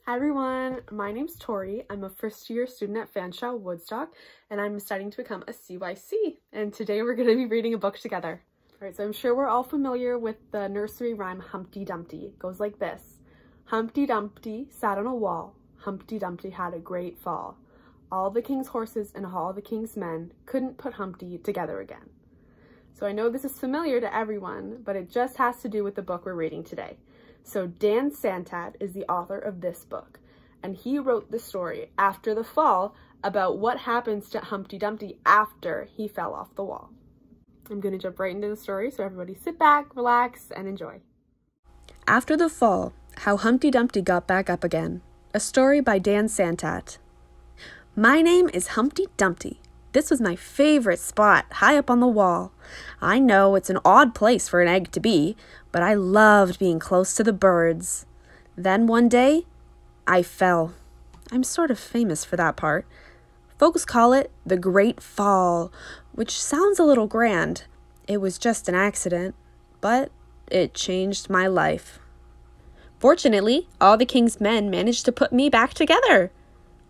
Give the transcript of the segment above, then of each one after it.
Hi everyone, my name's Tori. I'm a first-year student at Fanshawe Woodstock, and I'm studying to become a CYC. And today we're going to be reading a book together. All right, so I'm sure we're all familiar with the nursery rhyme Humpty Dumpty. It goes like this. Humpty Dumpty sat on a wall. Humpty Dumpty had a great fall. All the king's horses and all the king's men couldn't put Humpty together again. So I know this is familiar to everyone, but it just has to do with the book we're reading today. So Dan Santat is the author of this book, and he wrote the story after the fall about what happens to Humpty Dumpty after he fell off the wall. I'm going to jump right into the story, so everybody sit back, relax, and enjoy. After the fall, how Humpty Dumpty got back up again. A story by Dan Santat. My name is Humpty Dumpty. This was my favorite spot, high up on the wall. I know it's an odd place for an egg to be, but I loved being close to the birds. Then one day, I fell. I'm sort of famous for that part. Folks call it the Great Fall, which sounds a little grand. It was just an accident, but it changed my life. Fortunately, all the king's men managed to put me back together.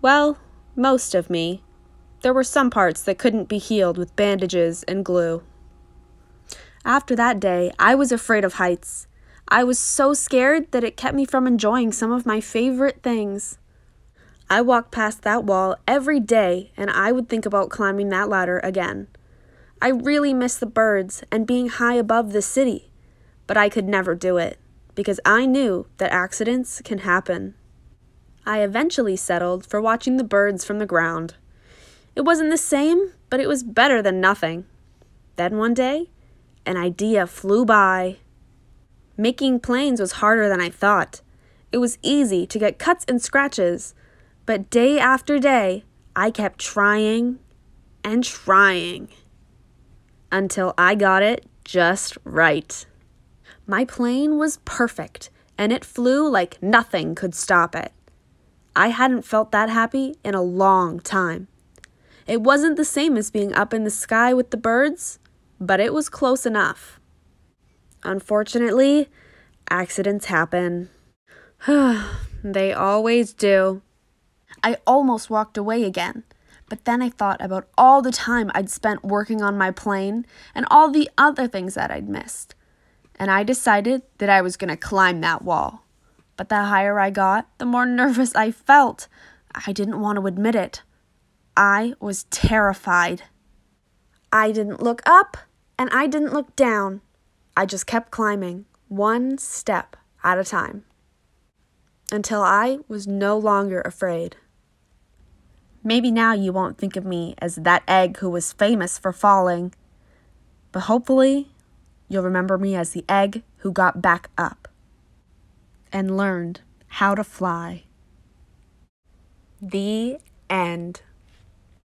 Well, most of me. There were some parts that couldn't be healed with bandages and glue. After that day, I was afraid of heights. I was so scared that it kept me from enjoying some of my favorite things. I walked past that wall every day, and I would think about climbing that ladder again. I really miss the birds and being high above the city, but I could never do it because I knew that accidents can happen. I eventually settled for watching the birds from the ground. It wasn't the same, but it was better than nothing. Then one day, an idea flew by. Making planes was harder than I thought. It was easy to get cuts and scratches, but day after day, I kept trying and trying until I got it just right. My plane was perfect, and it flew like nothing could stop it. I hadn't felt that happy in a long time. It wasn't the same as being up in the sky with the birds, but it was close enough. Unfortunately, accidents happen. They always do. I almost walked away again, but then I thought about all the time I'd spent working on my plane and all the other things that I'd missed. And I decided that I was going to climb that wall. But the higher I got, the more nervous I felt. I didn't want to admit it. I was terrified. I didn't look up and I didn't look down. I just kept climbing, one step at a time, until I was no longer afraid. Maybe now you won't think of me as that egg who was famous for falling, but hopefully you'll remember me as the egg who got back up and learned how to fly. The end.